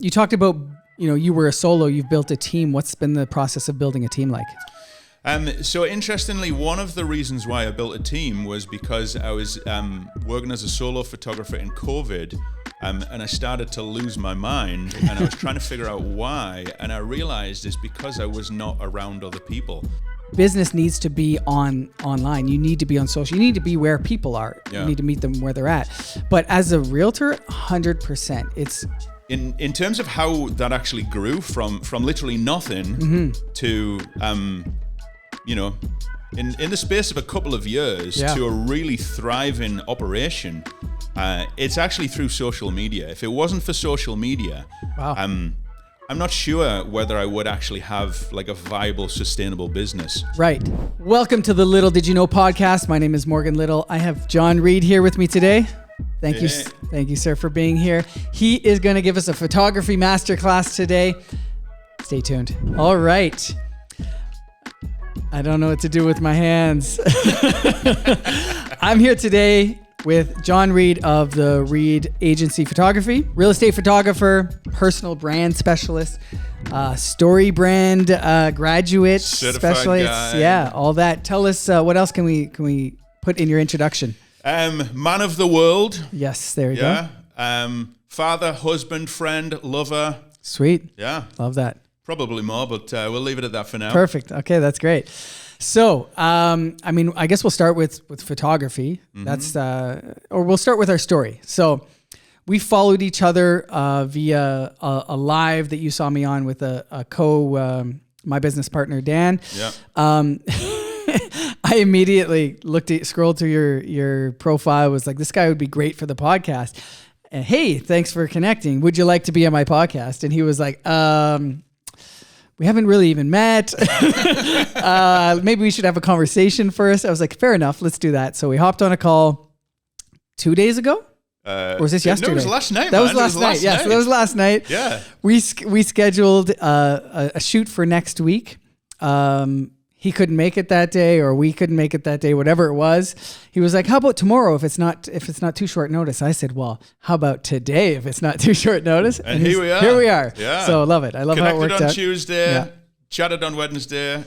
You talked about, you were a solo, you've built a team. What's been the process of building a team like? So interestingly, one of the reasons why I built a team was because I was working as a solo photographer in COVID, and I started to lose my mind, and I was trying to figure out why, and I realized it's because I was not around other people. Business needs to be online. You need to be on social. You need to be where people are. Yeah. You need to meet them where they're at. But as a realtor, 100%. It's in terms of how that actually grew from literally nothing to in the space of a couple of years to a really thriving operation. It's actually through social media. If it wasn't for social media, wow. I'm not sure whether I would actually have like a viable, sustainable business. Right. Welcome to the Little Did You Know podcast. My name is Morgan Little. I have John Reid here with me today. Thank you, sir, for being here. He is going to give us a photography masterclass today. Stay tuned. All right. I don't know what to do with my hands. I'm here today with John Reid of the Reid Agency Photography, real estate photographer, personal brand specialist, Storey brand graduate, certified specialist. guy. Yeah, all that. Tell us what else can we put in your introduction? Man of the world. Yes, there you go. Father, husband, friend, lover. Sweet. Yeah. Love that. Probably more, but we'll leave it at that for now. Perfect. Okay, that's great. So, I guess we'll start with photography. That's, or we'll start with our story. So, we followed each other via a live that you saw me on with my business partner Dan. Yeah. I immediately scrolled through your profile. Was like, this guy would be great for the podcast. And hey, thanks for connecting. Would you like to be on my podcast? And he was like, we haven't really even met. Maybe we should have a conversation first. I was like, fair enough. Let's do that. So we hopped on a call 2 days ago. Or was this yesterday? No, it was last night. That was last night. Yeah, so that was last night. Yeah. We scheduled a shoot for next week. He couldn't make it that day, or we couldn't make it that day, whatever it was. He was like, how about tomorrow if it's not too short notice? I said, well, how about today if it's not too short notice? And here we are. Here we are. Yeah. So I love it. I love how it worked out. Connected on Tuesday, Yeah. chatted on Wednesday,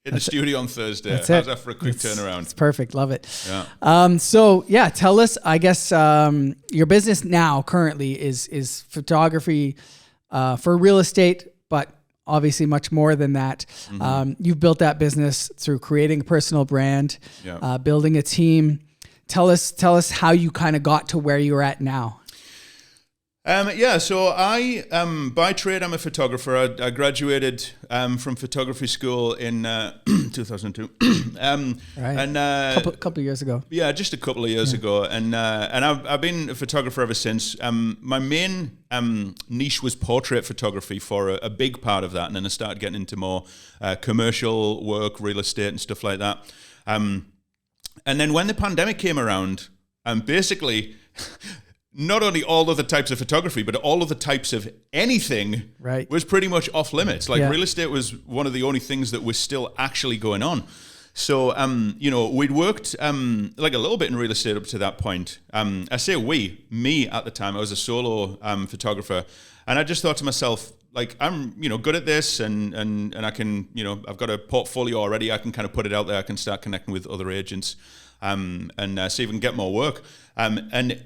in the studio on Thursday. That's How's it. that for a quick turnaround? It's perfect. Love it. Yeah. Tell us, I guess, your business now currently is photography for real estate, but obviously much more than that. You've built that business through creating a personal brand, building a team. Tell us how you kind of got to where you're at now. So I, by trade, I'm a photographer. I graduated from photography school in 2002. Right. And couple years ago. Yeah, just a couple of years ago, and I've been a photographer ever since. My main niche was portrait photography for a big part of that, and then I started getting into more commercial work, real estate, and stuff like that. And then when the pandemic came around, basically. Not only all of the types of photography, but all of the types of anything was pretty much off limits. Like real estate was one of the only things that was still actually going on. So, we'd worked like a little bit in real estate up to that point. I say me at the time, I was a solo photographer. And I just thought to myself, like, I'm, good at this and I can, I've got a portfolio already. I can kind of put it out there. I can start connecting with other agents. And see if we can get more work. And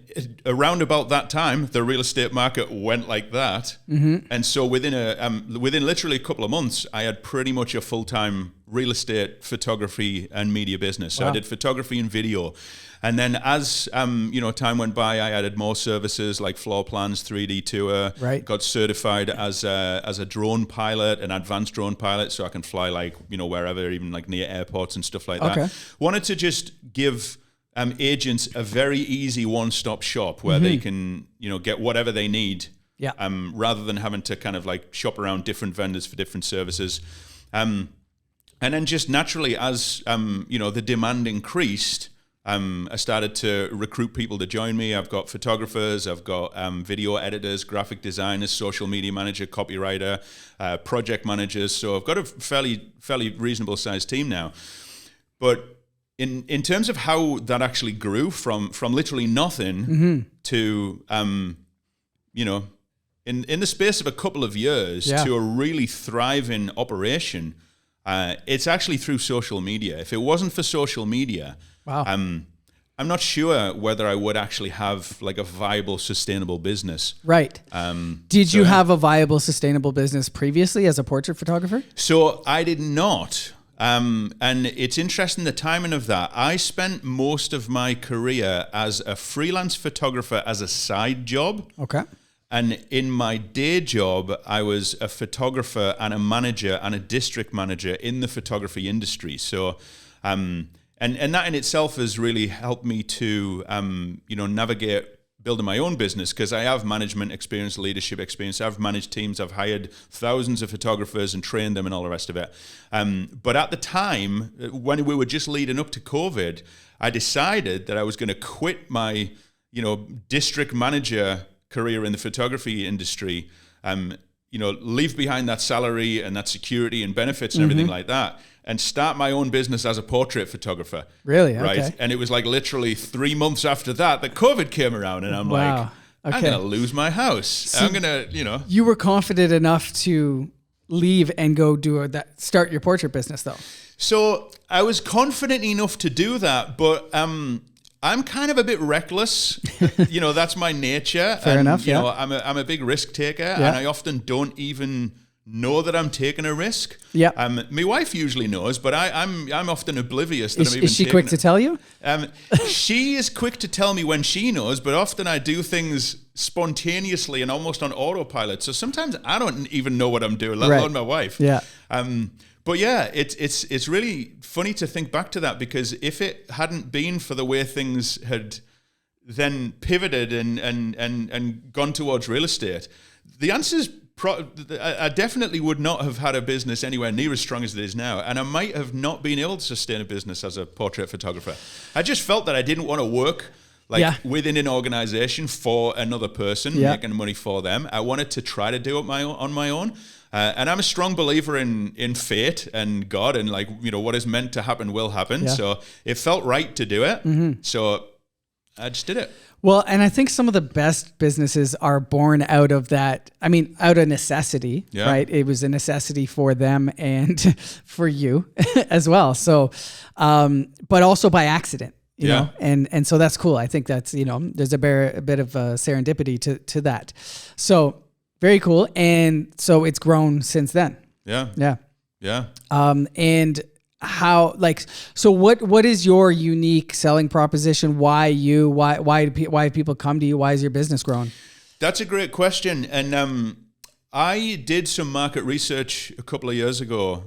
around about that time, the real estate market went like that. And so within literally a couple of months, I had pretty much a full-time real estate photography and media business. So I did photography and video. And then as time went by, I added more services like floor plans, 3D tour. Right. Got certified as a drone pilot, an advanced drone pilot, so I can fly like wherever, even like near airports and stuff like that. Wanted to just give agents a very easy one-stop shop where they can get whatever they need. Yeah. Rather than having to kind of like shop around different vendors for different services. And then just naturally as the demand increased. I started to recruit people to join me. I've got photographers, I've got video editors, graphic designers, social media manager, copywriter, project managers. So I've got a fairly reasonable sized team now. But in terms of how that actually grew from literally nothing to in the space of a couple of years to a really thriving operation, it's actually through social media. If it wasn't for social media, I'm not sure whether I would actually have like a viable, sustainable business. Right. Did you have a viable, sustainable business previously as a portrait photographer? So I did not. And it's interesting the timing of that. I spent most of my career as a freelance photographer as a side job. Okay. And in my day job, I was a photographer and a manager and a district manager in the photography industry. So, and that in itself has really helped me to, navigate building my own business, because I have management experience, leadership experience. I've managed teams. I've hired thousands of photographers and trained them and all the rest of it. But at the time, when we were just leading up to COVID, I decided that I was going to quit my, district manager career in the photography industry, leave behind that salary and that security and benefits and everything like that, and start my own business as a portrait photographer. Really? Right. Okay. And it was like literally 3 months after that COVID came around, and I'm like, I'm going to lose my house. So I'm going to, You were confident enough to leave and go start your portrait business though. So I was confident enough to do that, but I'm kind of a bit reckless. That's my nature. Fair enough. Yeah. I'm a big risk taker, and I often don't even know that I'm taking a risk. Yeah. My wife usually knows, but I'm often oblivious that I'm even. Is she quick to tell you? She is quick to tell me when she knows, but often I do things spontaneously and almost on autopilot. So sometimes I don't even know what I'm doing, let alone my wife. Yeah. But yeah, it's really funny to think back to that, because if it hadn't been for the way things had then pivoted and gone towards real estate, the answer's I definitely would not have had a business anywhere near as strong as it is now, and I might have not been able to sustain a business as a portrait photographer. I just felt that I didn't want to work within an organization for another person, making money for them. I wanted to try to do it on my own. And I'm a strong believer in fate and God, and what is meant to happen will happen. Yeah. So it felt right to do it. Mm-hmm. So I just did it. Well, and I think some of the best businesses are born out of that. I mean, out of necessity, right? It was a necessity for them and for you as well. So, but also by accident, you know, and so that's cool. I think that's, there's a bit of serendipity to that. So very cool. And so it's grown since then. Yeah. And how, so what is your unique selling proposition? Why do people come to you? Why is your business growing? That's a great question. And I did some market research a couple of years ago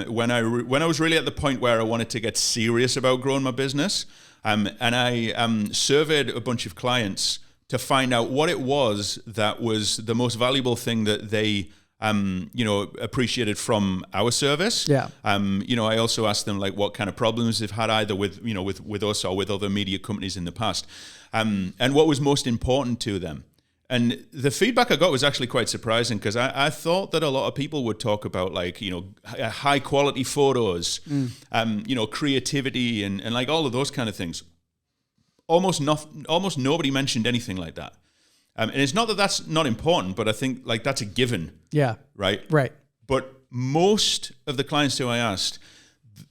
when I was really at the point where I wanted to get serious about growing my business. And I surveyed a bunch of clients to find out what it was that was the most valuable thing that they appreciated from our service. Yeah. I also asked them what kind of problems they've had either with us or with other media companies in the past, and what was most important to them. And the feedback I got was actually quite surprising, because I thought that a lot of people would talk about high quality photos, creativity and all of those kind of things. Almost nobody mentioned anything like that. And it's not that that's not important, but I think that's a given. Yeah. Right? Right. But most of the clients who I asked,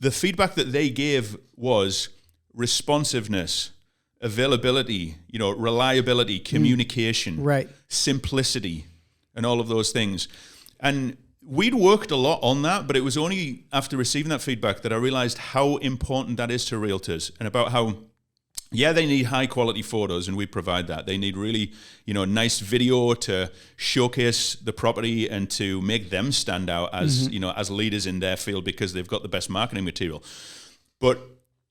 the feedback that they gave was responsiveness, availability, reliability, communication, right, simplicity, and all of those things. And we'd worked a lot on that, but it was only after receiving that feedback that I realized how important that is to realtors, and about how they need high quality photos, and we provide that. They need really, nice video to showcase the property and to make them stand out as, as leaders in their field, because they've got the best marketing material. But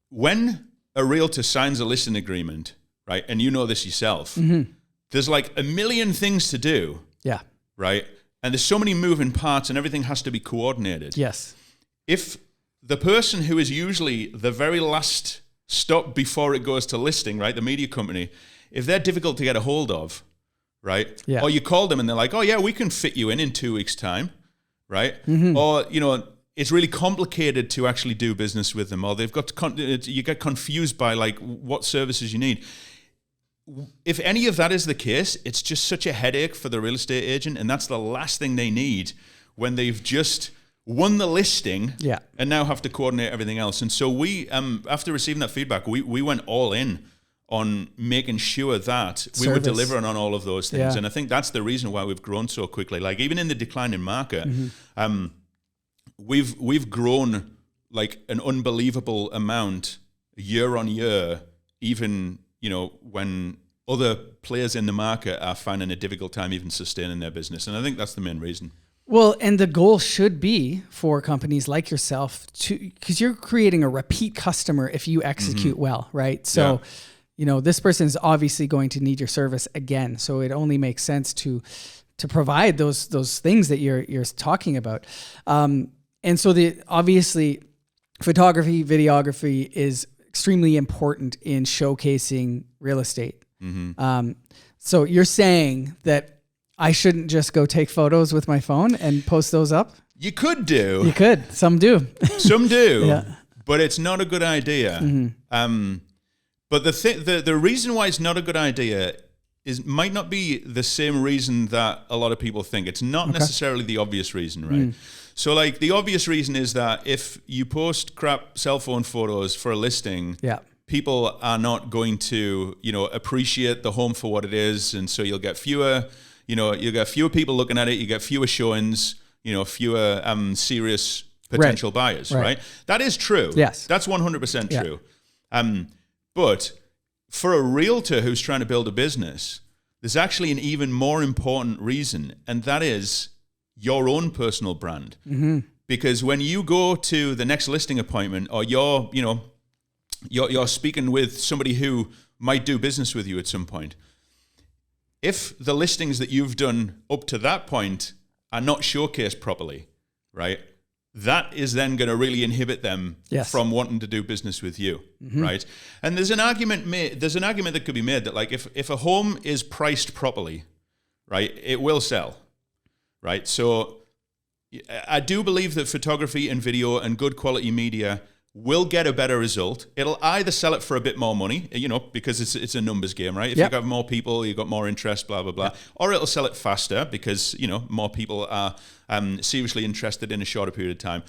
when a realtor signs a listing agreement, right, and you know this yourself, there's a million things to do. Yeah. Right? And there's so many moving parts, and everything has to be coordinated. Yes. If the person who is usually the very last stop before it goes to listing, right, the media company, if they're difficult to get a hold of, right, or you call them and they're like, oh yeah, we can fit you in 2 weeks' time, right, or it's really complicated to actually do business with them, or they've got you get confused by what services you need. if any of that is the case, it's just such a headache for the real estate agent, and that's the last thing they need when they've just won the listing and now have to coordinate everything else. And so we, after receiving that feedback, we went all in on making sure that we were delivering on all of those things. And I think that's the reason why we've grown so quickly. Like even in the declining market, we've grown like an unbelievable amount year on year, even, when other players in the market are finding a difficult time even sustaining their business. And I think that's the main reason. Well, and the goal should be for companies like yourself because you're creating a repeat customer if you execute well, right? So, this person is obviously going to need your service again. So it only makes sense to provide those things that you're talking about. And so obviously photography, videography is extremely important in showcasing real estate. So you're saying that I shouldn't just go take photos with my phone and post those up? You could do. You could. Some do. Some do. But it's not a good idea. But the reason why it's not a good idea might not be the same reason that a lot of people think. It's not necessarily the obvious reason, right? So like the obvious reason is that if you post crap cell phone photos for a listing, people are not going to, appreciate the home for what it is. And so you'll get fewer people looking at it. You get fewer showings, fewer serious potential buyers, right? That is true. Yes. That's 100% true. But for a realtor who's trying to build a business, there's actually an even more important reason, and that is your own personal brand. Because when you go to the next listing appointment, or you're speaking with somebody who might do business with you at some point, if the listings that you've done up to that point are not showcased properly, right? That is then going to really inhibit them from wanting to do business with you, right? And there's an argument that could be made that like if a home is priced properly, right, it will sell, right? So I do believe that photography and video and good quality media will get a better result. It'll either sell it for a bit more money, because it's a numbers game, right? If you got more people, you've got more interest, blah, blah, blah. Or it'll sell it faster because, more people are seriously interested in a shorter period of time.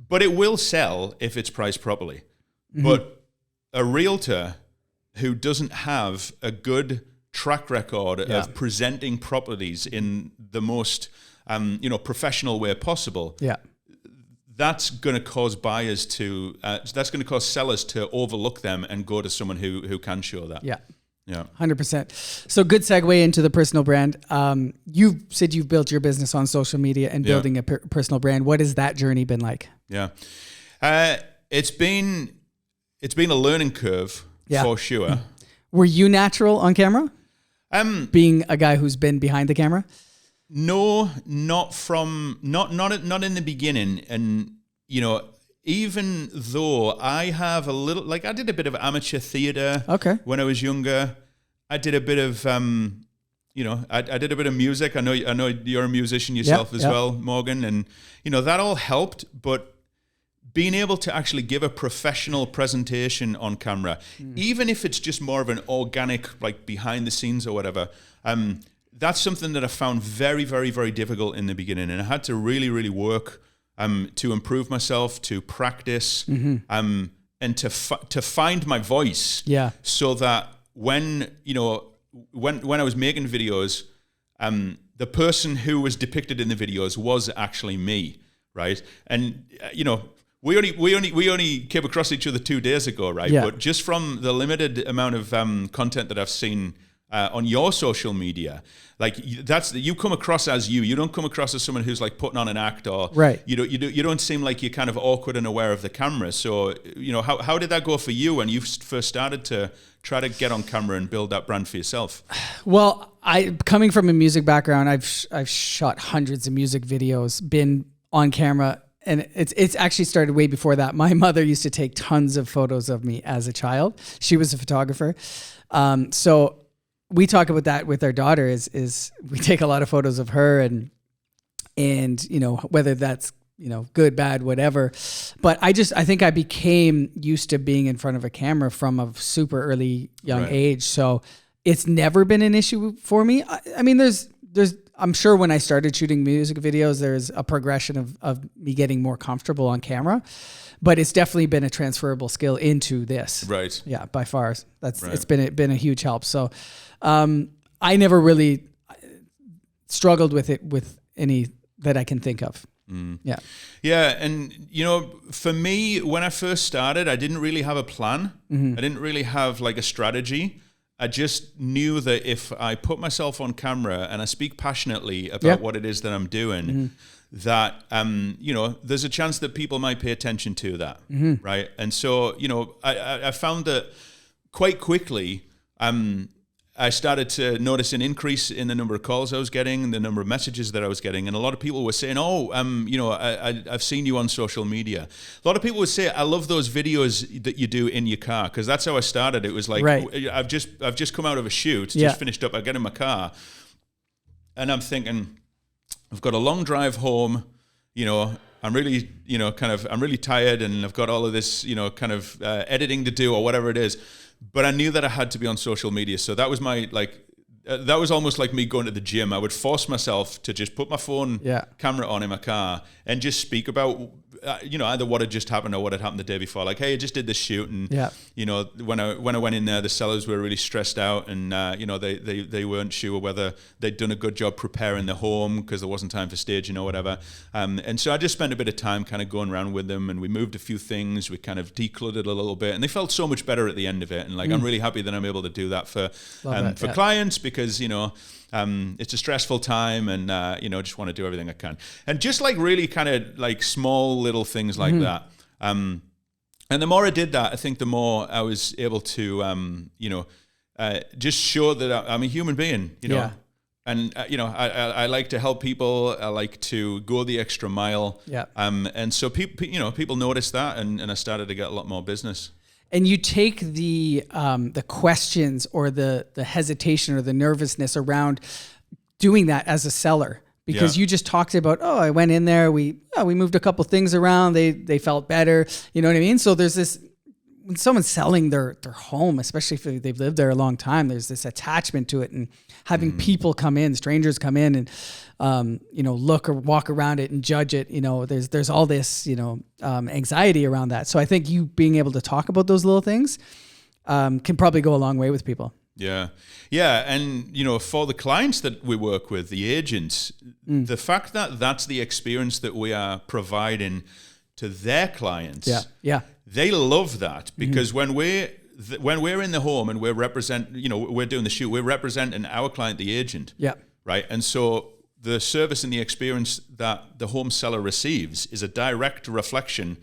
But it will sell if it's priced properly. But a realtor who doesn't have a good track record of presenting properties in the most, professional way possible, that's going to cause sellers to overlook them and go to someone who can show that. Yeah. 100%. So good segue into the personal brand. You've said you've built your business on social media and building a personal brand. What has that journey been like? It's been a learning curve for sure. Were you natural on camera? Being a guy who's been behind the camera? No, not in the beginning. And, even though I have a little, like I did a bit of amateur theater when I was younger. I did a bit of, I did a bit of music. I know you're a musician yourself as well, Morgan. And, that all helped. But being able to actually give a professional presentation on camera, even if it's just more of an organic, like behind the scenes or whatever, that's something that I found very, very, very difficult in the beginning. And I had to really, really work to improve myself, to practice, and to find my voice. So that when I was making videos, the person who was depicted in the videos was actually me, right? And, we only came across each other 2 days ago, right? But just from the limited amount of content that I've seen on your social media, like you come across as you. You don't come across as someone who's like putting on an act, or you don't seem like you're kind of awkward and aware of the camera. So how did that go for you when you first started to try to get on camera and build that brand for yourself? Well, coming from a music background, I've shot hundreds of music videos, been on camera. And it's actually started way before that. My mother used to take tons of photos of me as a child. She was a photographer. So we talk about that with our daughter is we take a lot of photos of her and whether that's, good, bad, whatever. But I think I became used to being in front of a camera from a super early young age. So It's never been an issue for me. I mean, I'm sure when I started shooting music videos, there's a progression of me getting more comfortable on camera, but it's definitely been a transferable skill into this. Right. Yeah, by far. It's Right. been a huge help. So, I never really struggled with it with any that I can think of. Yeah. Yeah. And, for me, when I first started, I didn't really have a plan. I didn't really have like a strategy. I just knew that if I put myself on camera and I speak passionately about what it is that I'm doing, that, there's a chance that people might pay attention to that. Right. And so, I found that quite quickly, I started to notice an increase in the number of calls I was getting, the number of messages that I was getting. And a lot of people were saying, I've seen you on social media. A lot of people would say, I love those videos that you do in your car. Because that's how I started. It was like, I've just come out of a shoot, just finished up. I get in my car and I'm thinking, I've got a long drive home, I'm really, I'm really tired and I've got all of this, editing to do or whatever it is. But I knew that I had to be on social media. So that was that was almost like me going to the gym. I would force myself to just put my phone camera on in my car and just speak about, either what had just happened or what had happened the day before. Like, hey, I just did this shoot. And, when I went in there, the sellers were really stressed out and, they weren't sure whether they'd done a good job preparing the home because there wasn't time for staging or whatever. And so I just spent a bit of time kind of going around with them and we moved a few things. We kind of decluttered a little bit and they felt so much better at the end of it. And I'm really happy that I'm able to do that for clients because, it's a stressful time and, just want to do everything I can. And just like really kind of like small little things like that. And the more I did that, I think the more I was able to, just show that I'm a human being, and, I like to help people. I like to go the extra mile. Yeah. And so people noticed that and I started to get a lot more business. And you take the questions or the hesitation or the nervousness around doing that as a seller, because you just talked about, I went in there, we moved a couple things around, they felt better, you know what I mean? So there's this, when someone's selling their home, especially if they've lived there a long time, there's this attachment to it, and having people come in, strangers come in and look or walk around it and judge it. There's all this anxiety around that. So I think you being able to talk about those little things can probably go a long way with people. Yeah. And, for the clients that we work with, the agents, the fact that that's the experience that we are providing to their clients, they love that because when we're in the home and we're we're doing the shoot, we're representing our client, the agent. Yeah. Right. And so the service and the experience that the home seller receives is a direct reflection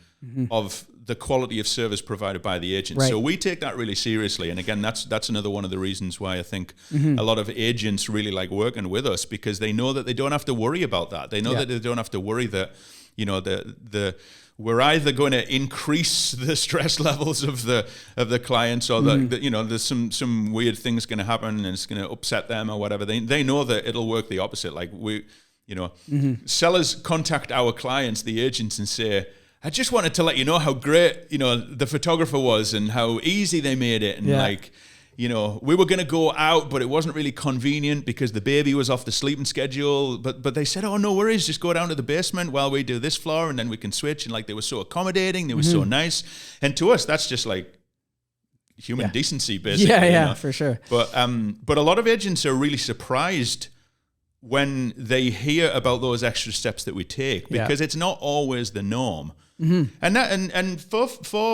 of the quality of service provided by the agent. Right. So we take that really seriously. And again, that's another one of the reasons why I think a lot of agents really like working with us, because they know that they don't have to worry about that. They know that they don't have to worry that, we're either going to increase the stress levels of the clients or there's some weird things going to happen and it's going to upset them or whatever. They know that it'll work the opposite. Like sellers contact our clients, the agents, and say, I just wanted to let you know how great, the photographer was and how easy they made it. And we were going to go out, but it wasn't really convenient because the baby was off the sleeping schedule. But they said, oh, no worries, just go down to the basement while we do this floor and then we can switch. And they were so accommodating, they were so nice. And to us, that's just like human decency, basically. Yeah, for sure. But a lot of agents are really surprised when they hear about those extra steps that we take, because it's not always the norm. And for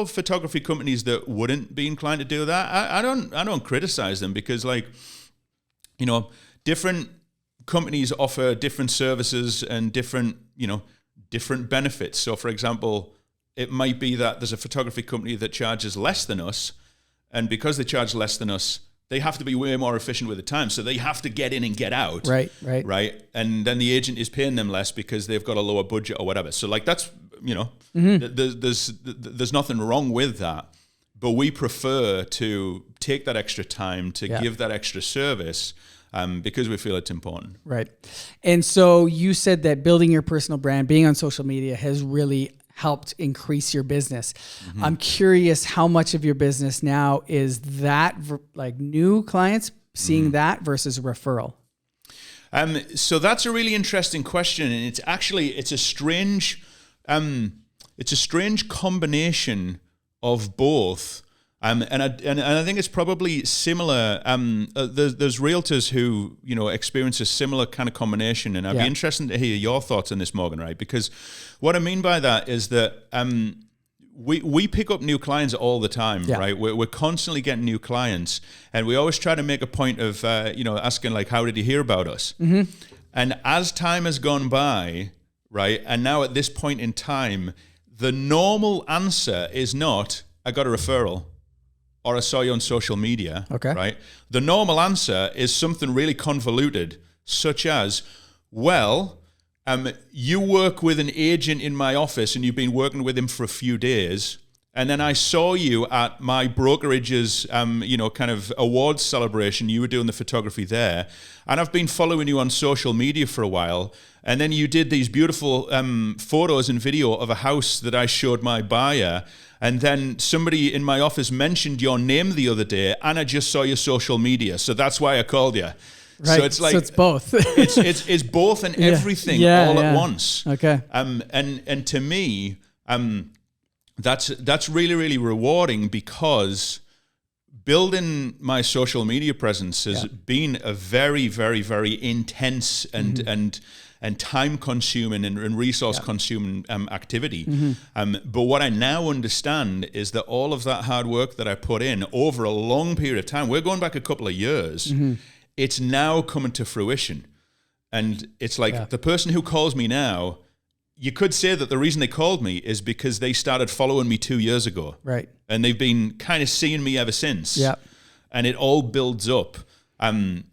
photography companies that wouldn't be inclined to do that, I don't criticize them, because different companies offer different services and different benefits. So for example, it might be that there's a photography company that charges less than us, and because they charge less than us, they have to be way more efficient with the time. So they have to get in and get out. Right. And then the agent is paying them less because they've got a lower budget or whatever. So that's, there's nothing wrong with that. But we prefer to take that extra time to give that extra service because we feel it's important. Right. And so you said that building your personal brand, being on social media has really helped increase your business. I'm curious how much of your business now is that like new clients seeing that versus referral? So that's a really interesting question, and it's a strange combination of both. And I think it's probably similar. There's realtors who experience a similar kind of combination, and I'd be interested to hear your thoughts on this, Morgan. Right? Because what I mean by that is that we pick up new clients all the time, right? We're constantly getting new clients, and we always try to make a point of asking like, how did you hear about us? Mm-hmm. And as time has gone by, right, and now at this point in time, the normal answer is not, I got a referral, or I saw you on social media, right? The normal answer is something really convoluted, such as, well, you work with an agent in my office and you've been working with him for a few days, and then I saw you at my brokerage's, kind of awards celebration. You were doing the photography there, and I've been following you on social media for a while, and then you did these beautiful photos and video of a house that I showed my buyer, and then somebody in my office mentioned your name the other day, and I just saw your social media, so that's why I called you. Right. So it's like it's both. it's both and everything all at once. Okay. And to me, that's really, really rewarding, because building my social media presence has been a very, very, very intense and time consuming and resource consuming activity. But what I now understand is that all of that hard work that I put in over a long period of time, we're going back a couple of years, it's now coming to fruition. And it's like the person who calls me now, you could say that the reason they called me is because they started following me 2 years ago. Right. And they've been kind of seeing me ever since. Yeah. And it all builds up. And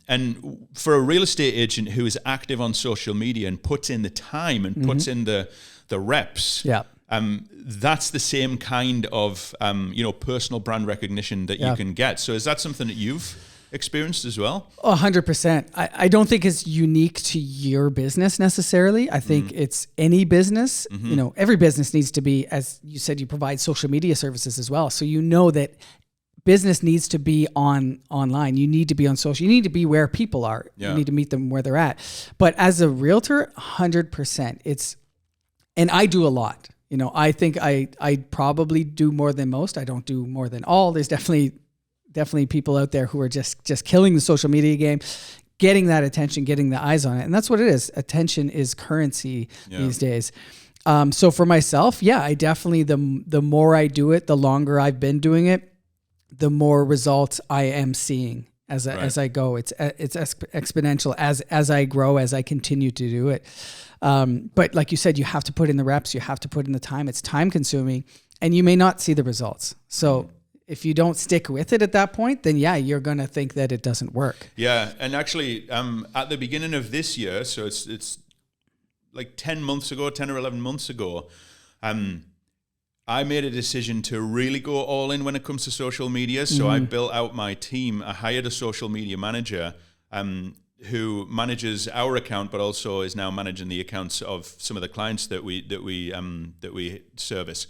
for a real estate agent who is active on social media and puts in the time and puts in the reps, that's the same kind of personal brand recognition that you can get. So is that something that you've experienced as well? 100%. I don't think it's unique to your business necessarily. I think it's any business. Every business needs to be, as you said, you provide social media services as well. So that business needs to be online. You need to be on social. You need to be where people are. You need to meet them where they're at. But as a realtor, 100%. And I do a lot. I think I probably do more than most. I don't do more than all. There's definitely people out there who are just killing the social media game, getting that attention, getting the eyes on it. And that's what it is. Attention is currency these days. So for myself, I definitely, the more I do it, the longer I've been doing it, the more results I am seeing as I go. It's exponential as I grow, as I continue to do it. But like you said, you have to put in the reps, you have to put in the time. It's time consuming, and you may not see the results. So if you don't stick with it at that point, then you're going to think that it doesn't work. Yeah. And actually, at the beginning of this year, so it's like 10 or 11 months ago, I made a decision to really go all in when it comes to social media. So I built out my team. I hired a social media manager who manages our account, but also is now managing the accounts of some of the clients that we service.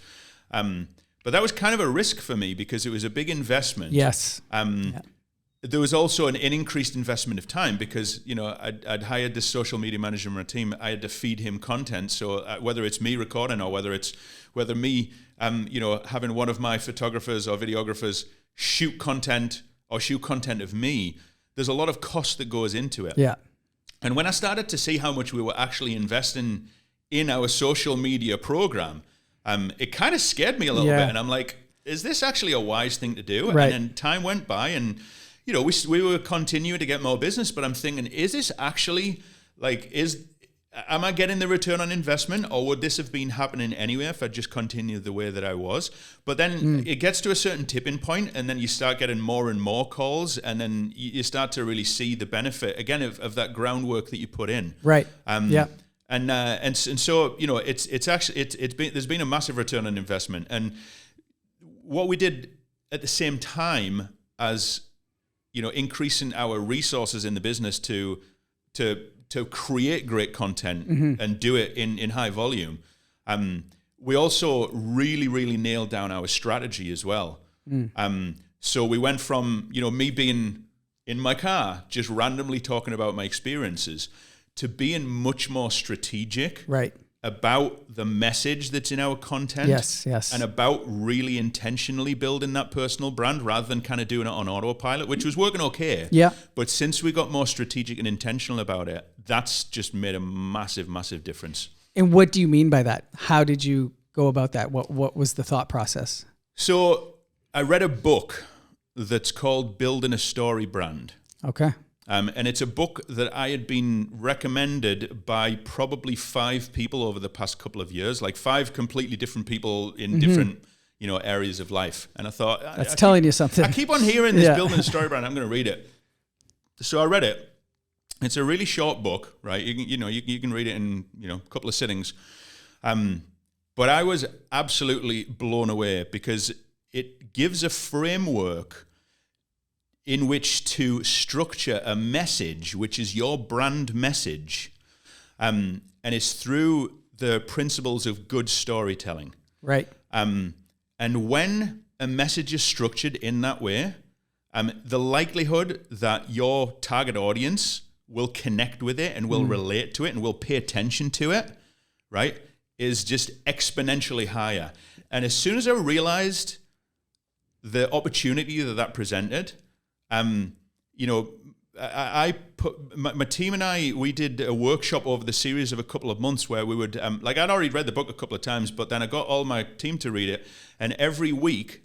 But that was kind of a risk for me because it was a big investment. Yes. There was also an increased investment of time because, I'd hired this social media manager on my team. I had to feed him content. So whether it's me recording or whether me, having one of my photographers or videographers shoot content of me, there's a lot of cost that goes into it. Yeah. And when I started to see how much we were actually investing in our social media program, it kind of scared me a little bit. And I'm like, is this actually a wise thing to do? Right. And then time went by and, we were continuing to get more business, but I'm thinking, is this actually am I getting the return on investment, or would this have been happening anyway if I just continued the way that I was? But then it gets to a certain tipping point, and then you start getting more and more calls, and then you start to really see the benefit again of that groundwork that you put in. Right. And so it's actually there's been a massive return on investment, and what we did at the same time as increasing our resources in the business to create great content and do it in high volume. We also really, really nailed down our strategy as well. So we went from me being in my car, just randomly talking about my experiences, to being much more strategic right. about the message that's in our content. Yes. And about really intentionally building that personal brand rather than kind of doing it on autopilot, which was working okay. Yeah. But since we got more strategic and intentional about it, that's just made a massive, massive difference. And what do you mean by that? How did you go about that? What was the thought process? So I read a book that's called Building a Story Brand. Okay. And it's a book that I had been recommended by probably 5 people over the past couple of years, like 5 completely different people in different, areas of life. And I thought, that's telling you something. I keep on hearing this Building a Story Brand. I'm going to read it. So I read it. It's a really short book, right? You can read it in a couple of sittings. But I was absolutely blown away because it gives a framework in which to structure a message, which is your brand message, and it's through the principles of good storytelling. Right. And when a message is structured in that way, the likelihood that your target audience will connect with it and will relate to it and will pay attention to it, right, is just exponentially higher. And as soon as I realized the opportunity that presented, I put my team and I, we did a workshop over the series of a couple of months where we would, I'd already read the book a couple of times, but then I got all my team to read it. And every week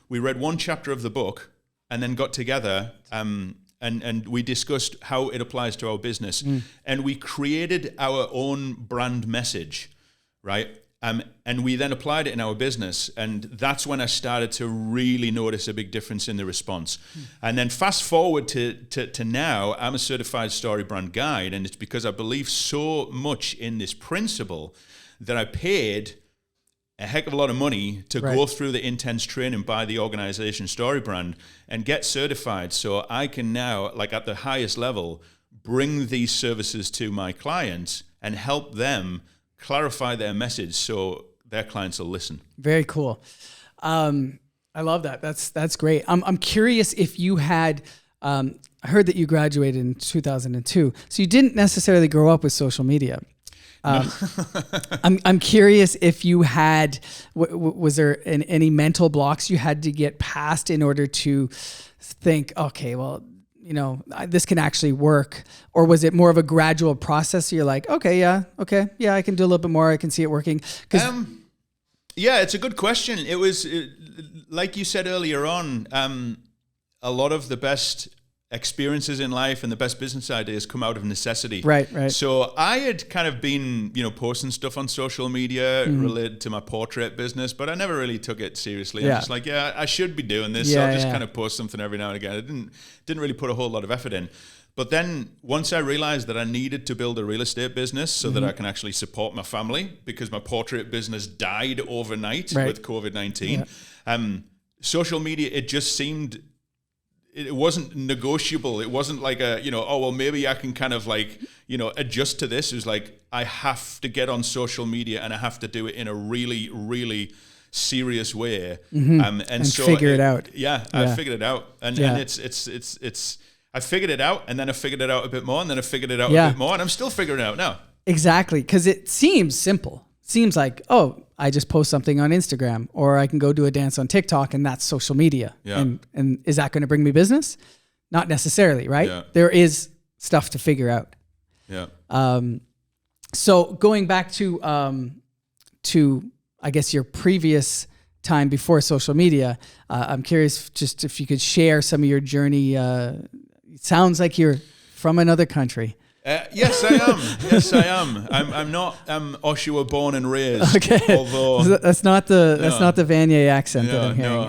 we read one chapter of the book and then got together, and we discussed how it applies to our business. And we created our own brand message, right? And we then applied it in our business. And that's when I started to really notice a big difference in the response. And then fast forward to now, I'm a certified story brand guide. And it's because I believe so much in this principle that I paid a heck of a lot of money to go through the intense training by the organization Story Brand and get certified. So I can now, like at the highest level, bring these services to my clients and help them clarify their message so their clients will listen. Very cool. I love that. That's great. I'm curious if you had, I heard that you graduated in 2002, so you didn't necessarily grow up with social media. I'm curious if you had, was there any mental blocks you had to get past in order to think, okay, well, this can actually work? Or was it more of a gradual process? So you're like, okay, I can do a little bit more. I can see it working. Yeah, it's a good question. It was, like you said earlier on, a lot of the best experiences in life and the best business ideas come out of necessity. Right. So I had kind of been, posting stuff on social media related to my portrait business, but I never really took it seriously. I'm just like, I should be doing this. So I'll just kind of post something every now and again. I didn't really put a whole lot of effort in. But then once I realized that I needed to build a real estate business so that I can actually support my family, because my portrait business died overnight with COVID-19, social media, it just seemed, it wasn't negotiable. It wasn't like maybe I can kind of adjust to this. It was like, I have to get on social media and I have to do it in a really, really serious way. And so figure it out. I figured it out. And it's I figured it out, and then I figured it out a bit more, and then I figured it out a bit more, and I'm still figuring it out now. Exactly, because it seems simple. Seems like, I just post something on Instagram, or I can go do a dance on TikTok, and that's social media. Yeah. And is that going to bring me business? Not necessarily, right? Yeah. There is stuff to figure out. Yeah. So going back to I guess your previous time before social media, I'm curious just if you could share some of your journey. It sounds like you're from another country. Yes, I am. Yes, I am. I'm not Oshawa born and raised. Okay. Although that's not the Vanier accent that I'm hearing.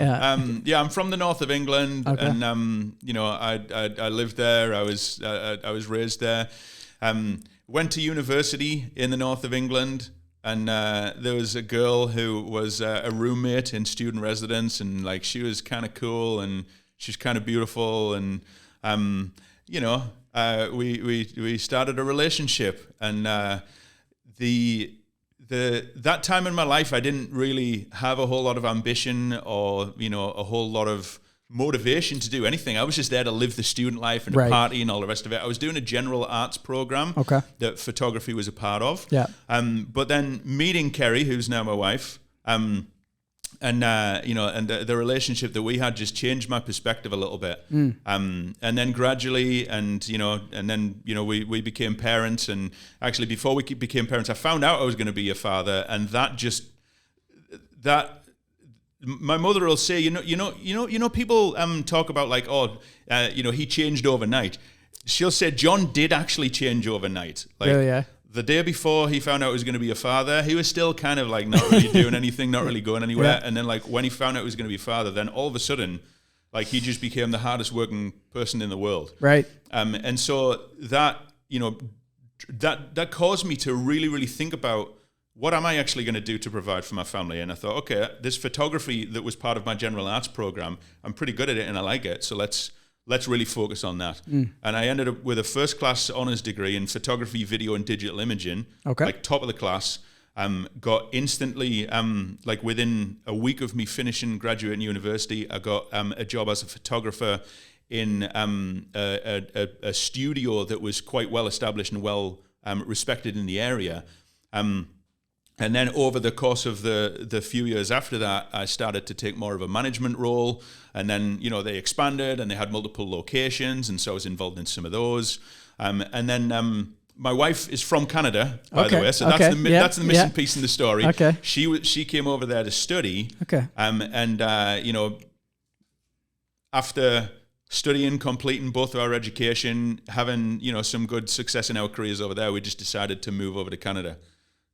No. I'm from the north of England, and I lived there. I was raised there. Went to university in the north of England, and there was a girl who was a roommate in student residence, and she was kind of cool, and she's kind of beautiful, and we started a relationship, and that time in my life, I didn't really have a whole lot of ambition or a whole lot of motivation to do anything. I was just there to live the student life and party and all the rest of it. I was doing a general arts program that photography was a part of. Yeah. But then meeting Kerry, who's now my wife, and the relationship that we had just changed my perspective a little bit. And then gradually, we became parents. And actually, before we became parents, I found out I was going to be a father, and that my mother will say, people talk about like, he changed overnight. She'll say John did actually change overnight. Like, really, yeah. The day before he found out he was going to be a father, he was still kind of like not really doing anything, not really going anywhere. And then like when he found out he was going to be a father, then all of a sudden, like he just became the hardest working person in the world. Right. And so that caused me to really, really think about, what am I actually going to do to provide for my family? And I thought, okay, this photography that was part of my general arts program, I'm pretty good at it and I like it. So let's really focus on that. And I ended up with a first-class honors degree in photography, video, and digital imaging, like top of the class. Got instantly, like within a week of me finishing graduate university, I got a job as a photographer in a studio that was quite well established and well respected in the area. And then over the course of the few years after that, I started to take more of a management role. And then, they expanded and they had multiple locations. And so I was involved in some of those. And then my wife is from Canada, by the way. So that's the missing piece in the story. Okay. She came over there to study. Okay. After studying, completing both of our education, having, some good success in our careers over there, we just decided to move over to Canada.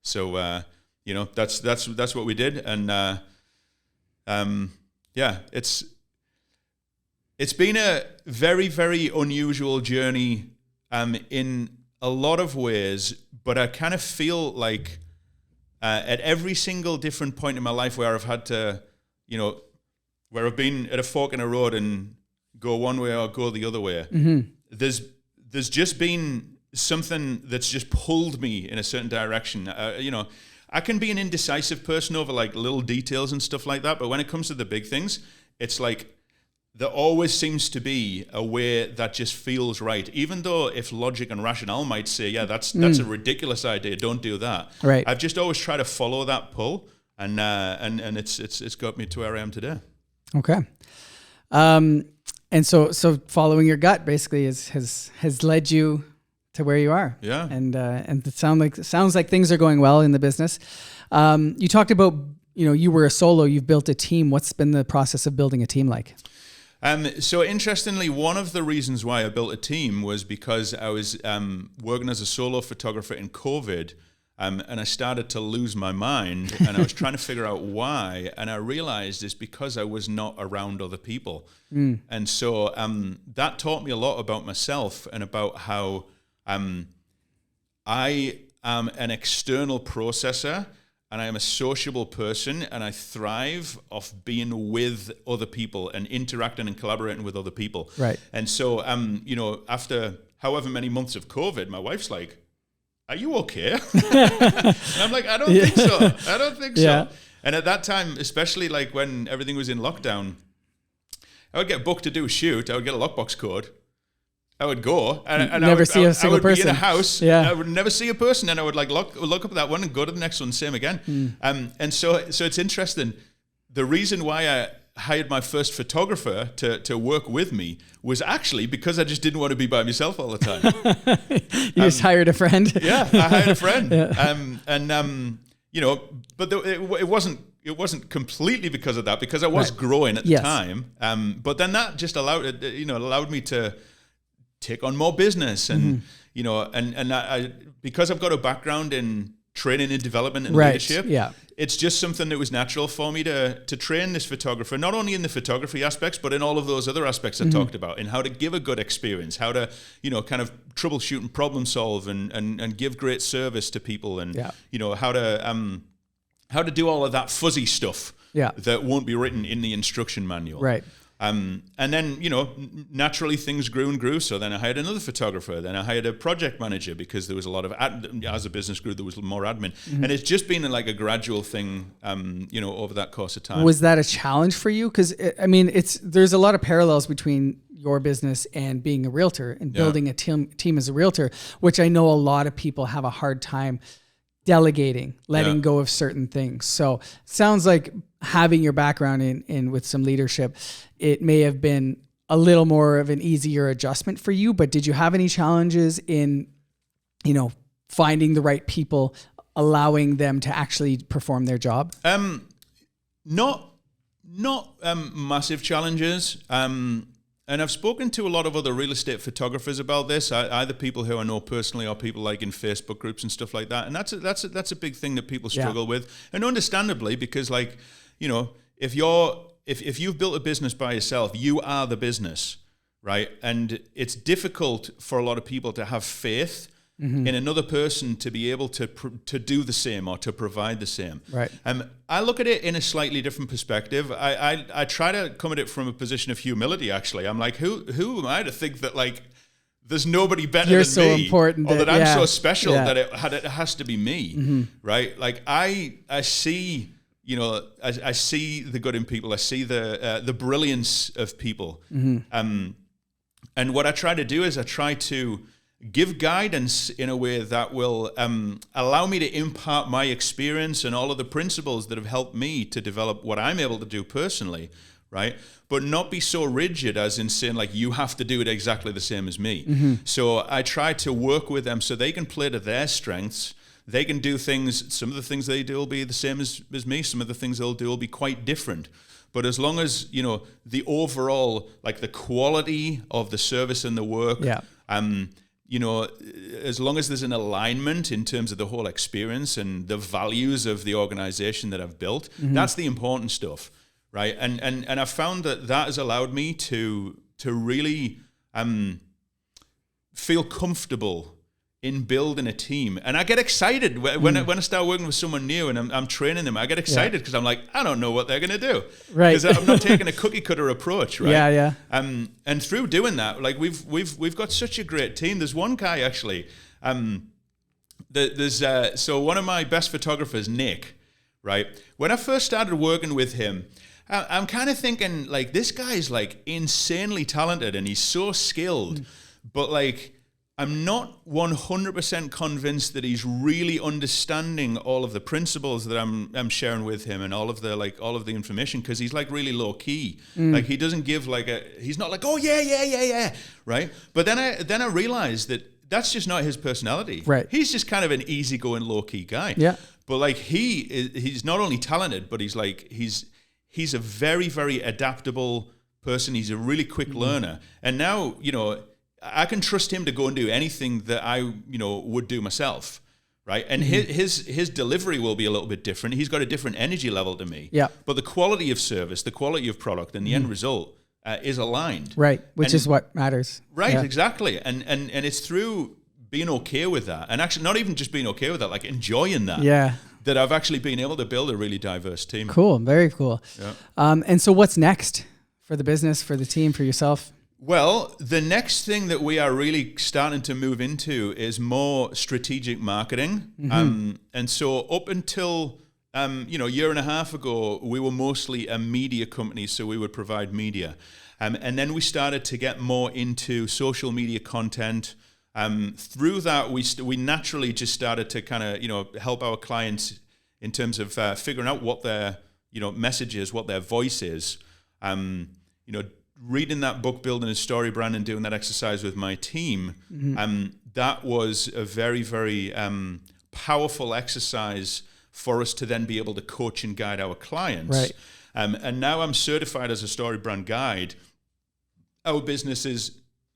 So, that's what we did. And, it's been a very, very unusual journey, in a lot of ways, but I kind of feel like, at every single different point in my life where I've had to, where I've been at a fork in a road and go one way or go the other way, there's just been something that's just pulled me in a certain direction. I can be an indecisive person over like little details and stuff like that, but when it comes to the big things, it's like there always seems to be a way that just feels right. Even though if logic and rationale might say, yeah, that's a ridiculous idea, don't do that. Right. I've just always tried to follow that pull, and it's got me to where I am today. Okay. And so following your gut basically has led you to where you are. Yeah. And it sounds like things are going well in the business. You talked about, you were a solo, you've built a team. What's been the process of building a team like? So interestingly, one of the reasons why I built a team was because I was working as a solo photographer in COVID, and I started to lose my mind, and I was trying to figure out why, and I realized it's because I was not around other people. And so that taught me a lot about myself and about how I am an external processor, and I am a sociable person, and I thrive off being with other people and interacting and collaborating with other people. Right. And so, after however many months of COVID, my wife's like, "Are you okay?" And I'm like, "I don't think so. I don't think so." And at that time, especially like when everything was in lockdown, I would get booked to do a shoot. I would get a lockbox code. I would go and never see a single person. I would be in a house. I would never see a person, and I would like look up at that one and go to the next one, same again. And so it's interesting. The reason why I hired my first photographer to work with me was actually because I just didn't want to be by myself all the time. You just hired a friend. Yeah, I hired a friend. But it wasn't completely because of that, because I was growing at the time. But then that just allowed me to take on more business, and I because I've got a background in training and development and leadership. It's just something that was natural for me to train this photographer, not only in the photography aspects, but in all of those other aspects I talked about, in how to give a good experience, how to, kind of troubleshoot and problem solve and give great service to people, and, how to do all of that fuzzy stuff that won't be written in the instruction manual. Right. And then, naturally things grew and grew. So then I hired another photographer. Then I hired a project manager because there was a lot of, as the business grew, there was more admin. And it's just been like a gradual thing, over that course of time. Was that a challenge for you? Because, there's a lot of parallels between your business and being a realtor and building a team as a realtor, which I know a lot of people have a hard time delegating, letting go of certain things. So it sounds like having your background in with some leadership, it may have been a little more of an easier adjustment for you, but did you have any challenges in, finding the right people, allowing them to actually perform their job? Not massive challenges. And I've spoken to a lot of other real estate photographers about this, either people who I know personally or people like in Facebook groups and stuff like that. And that's a big thing that people struggle with, and understandably, because if you've built a business by yourself, you are the business, right? And it's difficult for a lot of people to have faith in another person to be able to do the same or to provide the same. Right. I look at it in a slightly different perspective. I try to come at it from a position of humility, actually. I'm like, who am I to think that there's nobody better You're than so me, important or that I'm so special Yeah. that it has to be me, right? Like I see, I see the good in people. I see the brilliance of people. And what I try to do is I try to give guidance in a way that will allow me to impart my experience and all of the principles that have helped me to develop what I'm able to do personally, right? But not be so rigid as in saying you have to do it exactly the same as me. So I try to work with them so they can play to their strengths. They can do things, some of the things they do will be the same as me. Some of the things they'll do will be quite different. But as long as, the overall, the quality of the service and the work, as long as there's an alignment in terms of the whole experience and the values of the organization that I've built, that's the important stuff, right? And I've found that has allowed me to really feel comfortable in building a team. And I get excited when I start working with someone new and I'm training them. I get excited because I'm like, I don't know what they're going to do. Right. Because I'm not taking a cookie cutter approach, right? Yeah. And through doing that, we've got such a great team. There's one guy actually, so one of my best photographers, Nick, right? When I first started working with him, I'm kind of thinking this guy is insanely talented and he's so skilled, but I'm not 100% convinced that he's really understanding all of the principles that I'm sharing with him and all of the information, because he's really low key. He doesn't give he's not oh yeah, right? But then I realized that that's just not his personality. Right. He's just kind of an easygoing, low key guy. Yeah. But he's not only talented, but he's a very, very adaptable person. He's a really quick learner. And now, I can trust him to go and do anything that I, would do myself, right? And his delivery will be a little bit different. He's got a different energy level to me. Yeah. But the quality of service, the quality of product, and the end result is aligned. Right, which is what matters. Right, Yeah. Exactly. And it's through being okay with that, and actually not even just being okay with that, enjoying that. Yeah. That I've actually been able to build a really diverse team. Cool, very cool. Yeah. And so what's next for the business, for the team, for yourself? Well, the next thing that we are really starting to move into is more strategic marketing. And so up until, a year and a half ago, we were mostly a media company, so we would provide media. And then we started to get more into social media content. Through that, we naturally just started to kind of, help our clients in terms of figuring out what their, message is, what their voice is. Reading that book, Building a Story Brand, and doing that exercise with my team, that was a very, very powerful exercise for us to then be able to coach and guide our clients. Right. And now I'm certified as a Story Brand guide. Our business is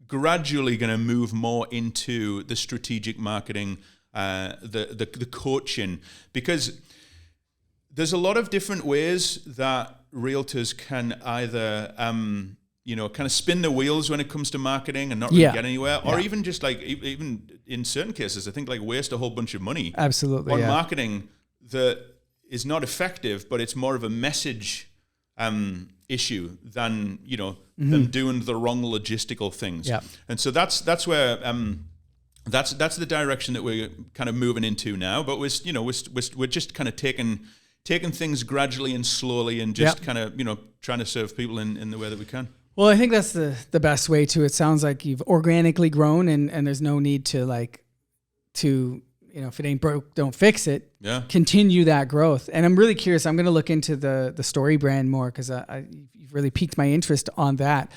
gradually going to move more into the strategic marketing, the coaching, because there's a lot of different ways that realtors can either kind of spin the wheels when it comes to marketing and not really get anywhere, or even just even in certain cases, I think waste a whole bunch of money Absolutely, on marketing that is not effective, but it's more of a message issue than than doing the wrong logistical things. Yeah. And so that's where that's the direction that we're kind of moving into now. But we're just kind of taking things gradually and slowly, and just kind of trying to serve people in the way that we can. Well, I think that's the best way to. It sounds like you've organically grown, and there's no need to if it ain't broke, don't fix it. Yeah. Continue that growth. And I'm really curious. I'm going to look into the Storey brand more, because you've really piqued my interest on that.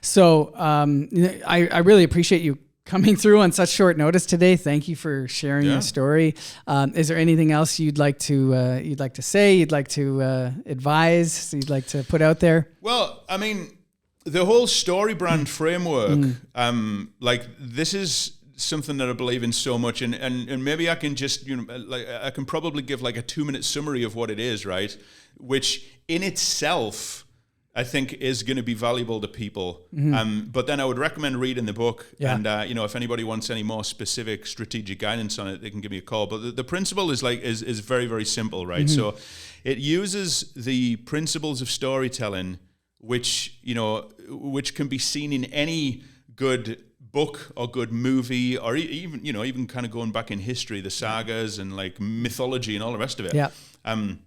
So I really appreciate you coming through on such short notice today. Thank you for sharing your story. Is there anything else you'd like to say? You'd like to advise? You'd like to put out there? Well, I mean, the whole Storey brand framework, this is something that I believe in so much, and maybe I can just I can probably give like a 2-minute summary of what it is, right? Which in itself I think is going to be valuable to people. But then I would recommend reading the book, and if anybody wants any more specific strategic guidance on it, they can give me a call. But the principle is very, very simple, right? So it uses the principles of storytelling, which can be seen in any good book or good movie, or even kind of going back in history, the sagas and like mythology and all the rest of it. Yeah. And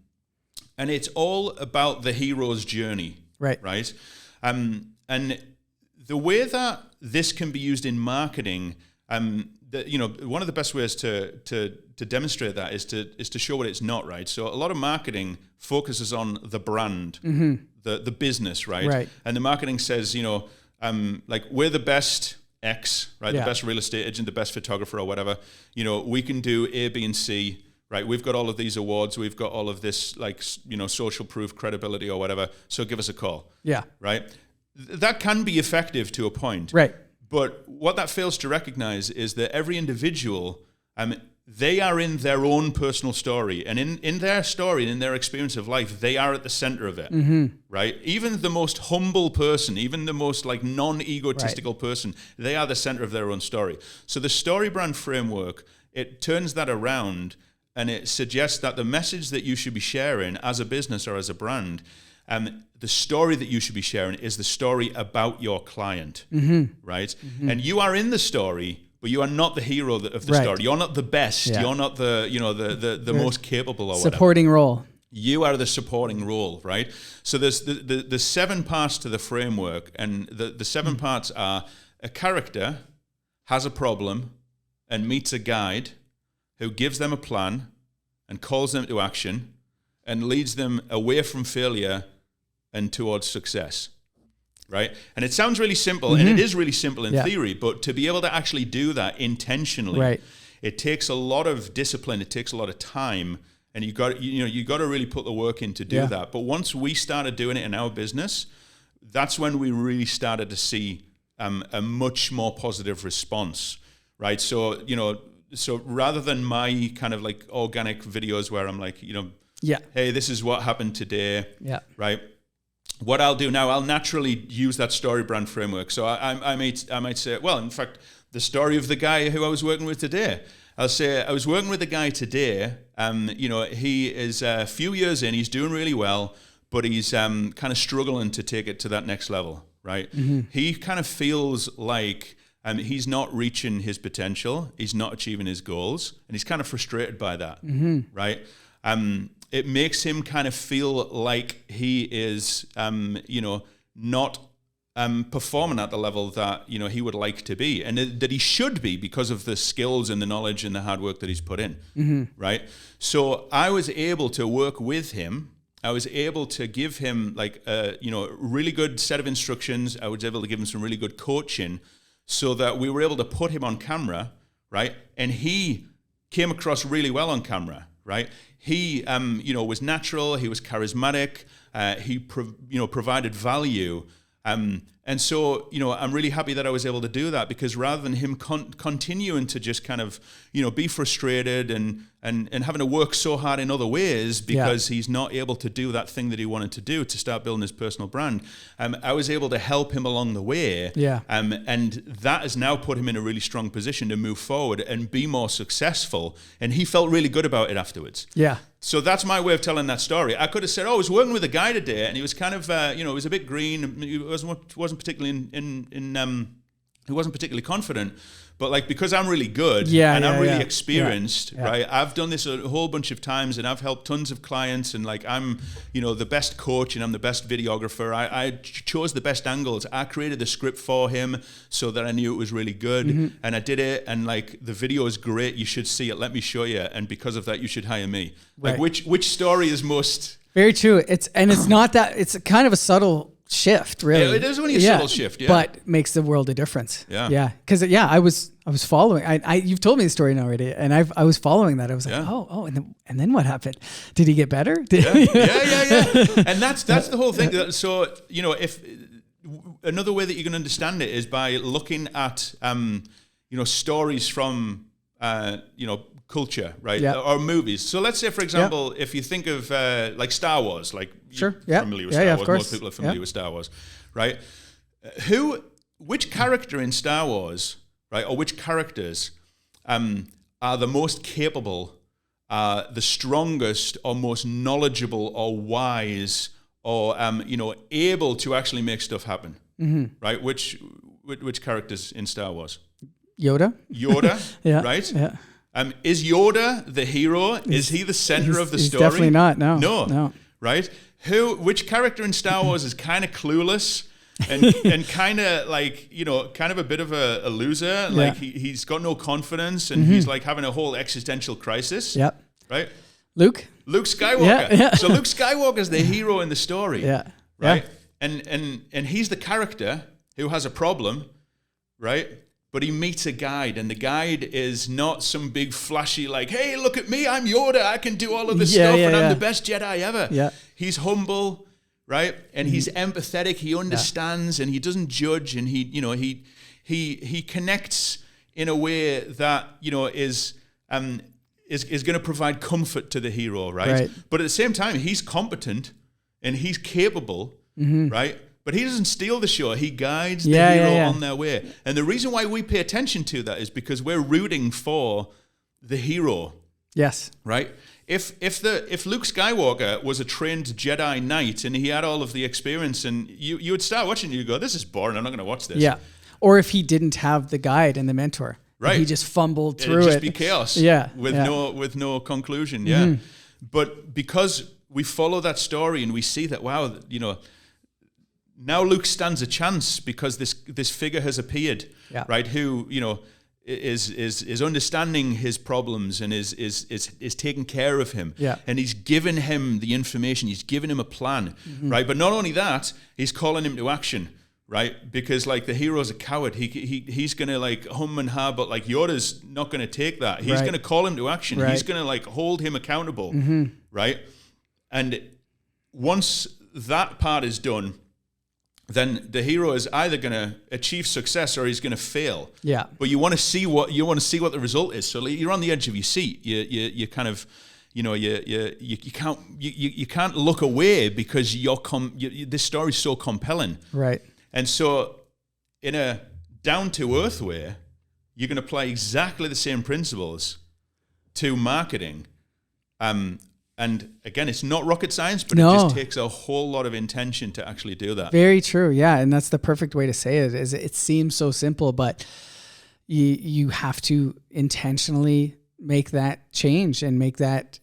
it's all about the hero's journey. Right. And the way that this can be used in marketing, one of the best ways to demonstrate that is to show what it's not, right? So a lot of marketing focuses on the brand, the business, right? And the marketing says, we're the best X, right? The best real estate agent, the best photographer or whatever. We can do A, B, and C. Right, we've got all of these awards. We've got all of this, social proof, credibility, or whatever. So give us a call. Yeah. Right. That can be effective to a point. Right. But what that fails to recognize is that every individual, they are in their own personal story, and in their story, in their experience of life, they are at the center of it. Right. Even the most humble person, even the most non-egotistical person, they are the center of their own story. So the Storey brand framework, it turns that around. And it suggests that the message that you should be sharing as a business or as a brand, the story that you should be sharing is the story about your client, right? And you are in the story, but you are not the hero of the story. You're not the best. Yeah. You're not the most capable or whatever. Supporting role. You are the supporting role, right? So there's the 7 parts to the framework, and the 7 parts are: a character has a problem and meets a guide who gives them a plan and calls them to action and leads them away from failure and towards success, right? And it sounds really simple, and it is really simple in theory, but to be able to actually do that intentionally, it takes a lot of discipline, it takes a lot of time, and you got to really put the work in to do that. But once we started doing it in our business, that's when we really started to see a much more positive response, right? So, so rather than my kind of like organic videos where I'm like, hey, this is what happened today, right? What I'll do now, I'll naturally use that Storey brand framework. So I might say, well, in fact, the story of the guy who I was working with today. I'll say I was working with a guy today. He is a few years in, he's doing really well, but he's kind of struggling to take it to that next level, right? He kind of feels like he's not reaching his potential. He's not achieving his goals, and he's kind of frustrated by that, right? It makes him kind of feel like he is, not performing at the level that he would like to be, and that he should be because of the skills and the knowledge and the hard work that he's put in, right? So I was able to work with him. I was able to give him a really good set of instructions. I was able to give him some really good coaching, so that we were able to put him on camera, right? And he came across really well on camera, right? He, was natural. He was charismatic. He, provided value. And so, I'm really happy that I was able to do that, because rather than him continuing to just kind of, be frustrated and having to work so hard in other ways because he's not able to do that thing that he wanted to do to start building his personal brand, I was able to help him along the way. And that has now put him in a really strong position to move forward and be more successful. And he felt really good about it afterwards. So that's my way of telling that story. I could have said, "Oh, I was working with a guy today, and he was kind of, he was a bit green. He wasn't particularly he wasn't particularly confident." But like, because I'm really good and I'm really experienced, right? I've done this a whole bunch of times, and I've helped tons of clients, and like, I'm, the best coach, and I'm the best videographer. I chose the best angles. I created the script for him so that I knew it was really good, and I did it. And like, the video is great. You should see it. Let me show you. And because of that, you should hire me. Like, which story is most very true? It's not that. It's kind of a subtle shift, really. Yeah, it is only a subtle shift, but makes the world a difference. Because I was following. You've told me the story now already, and I was following that. I was like, and then what happened? Did he get better? And that's the whole thing. So if another way that you can understand it is by looking at stories from culture, right? Or movies. So let's say, for example, if you think of like Star Wars, like familiar with Star Wars. Of course. Most people are familiar with Star Wars, right? Which character in Star Wars, right, or which characters are the most capable, the strongest, or most knowledgeable, or wise, or able to actually make stuff happen, right? Which characters in Star Wars? Yoda, right? Yeah. Is Yoda the hero? Is he the center of the story? Definitely not. No. Right? Which character in Star Wars is kind of clueless and kind of like, kind of a bit of a loser? Like he's got no confidence, and he's like having a whole existential crisis. Yep. Right? Luke Skywalker. Yeah. So Luke Skywalker is the hero in the story. Yeah. Right? And he's the character who has a problem, right? But he meets a guide, and the guide is not some big flashy, like, "Hey, look at me, I'm Yoda, I can do all of this stuff, and I'm the best Jedi ever." Yeah. He's humble, right? And he's empathetic, he understands, and he doesn't judge, and he connects in a way that, is going to provide comfort to the hero, right? But at the same time, he's competent, and he's capable, right? But he doesn't steal the show. He guides the hero on their way. And the reason why we pay attention to that is because we're rooting for the hero. Yes. Right? If Luke Skywalker was a trained Jedi Knight and he had all of the experience, and you would start watching, you go, "This is boring. I'm not going to watch this." Yeah. Or if he didn't have the guide and the mentor. Right. He just fumbled through it. It'd just be chaos. With no conclusion. Yeah. But because we follow that story and we see that, wow, now Luke stands a chance because this figure has appeared, right? Who is understanding his problems and is taking care of him, and he's given him the information, he's given him a plan, right? But not only that, he's calling him to action, right? Because like the hero's a coward, he's gonna like hum and ha, but like Yoda's not gonna take that. He's gonna call him to action. He's gonna like hold him accountable, right? And once that part is done, then the hero is either going to achieve success or he's going to fail. Yeah. But you want to see what the result is. So you're on the edge of your seat. You kind of, you can't look away because this story's so compelling. Right. And so in a down to earth way, you can apply exactly the same principles to marketing. And again, it's not rocket science, but it just takes a whole lot of intention to actually do that. Very true. Yeah. And that's the perfect way to say it. Is it seems so simple, but you have to intentionally make that change and make that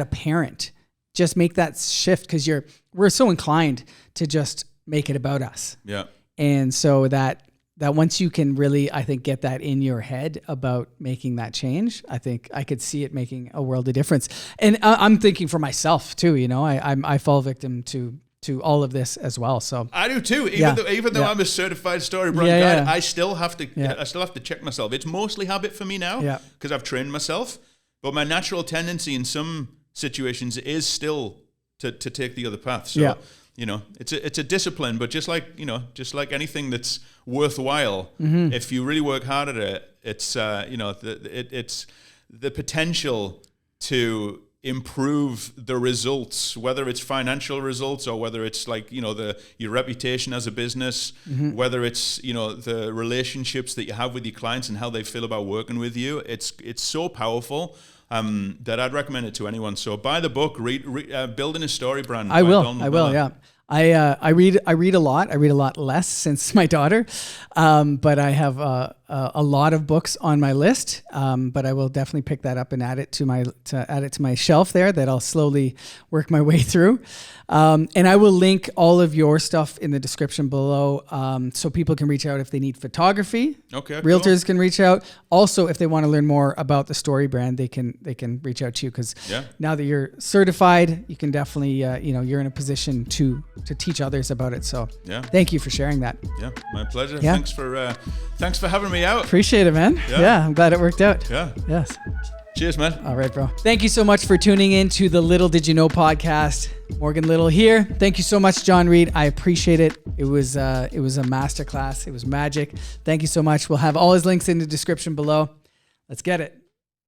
apparent. Just make that shift, because we're so inclined to just make it about us. Yeah. And so that once you can really, I think, get that in your head about making that change, I think I could see it making a world of difference. And I'm thinking for myself too, I fall victim to all of this as well. So I do too. Even though I'm a certified storybrand guide, I still have to check myself. It's mostly habit for me now because I've trained myself. But my natural tendency in some situations is still to take the other path. So it's a discipline, but just like anything that's worthwhile, if you really work hard at it, it's it's the potential to improve the results, whether it's financial results or whether it's like your reputation as a business, whether it's the relationships that you have with your clients and how they feel about working with you. It's so powerful. that I'd recommend it to anyone. So buy the book, read Building a Story Brand. I will. Yeah. I read a lot. I read a lot less since my daughter, but I have a lot of books on my list. But I will definitely pick that up and add it to my shelf there that I'll slowly work my way through. And I will link all of your stuff in the description below, so people can reach out if they need photography. Okay, Realtors can reach out. Also, if they want to learn more about the Storey brand, they can reach out to you, because now that you're certified, you can definitely you're in a position to teach others about it. So thank you for sharing that. Yeah, my pleasure. Yeah. Thanks for having me out. Appreciate it, man. Yeah, I'm glad it worked out. Yeah. Yes. Cheers, man. All right, bro. Thank you so much for tuning in to the Little Did You Know podcast. Morgan Little here. Thank you so much, John Reid. I appreciate it. It was a masterclass. It was magic. Thank you so much. We'll have all his links in the description below. Let's get it.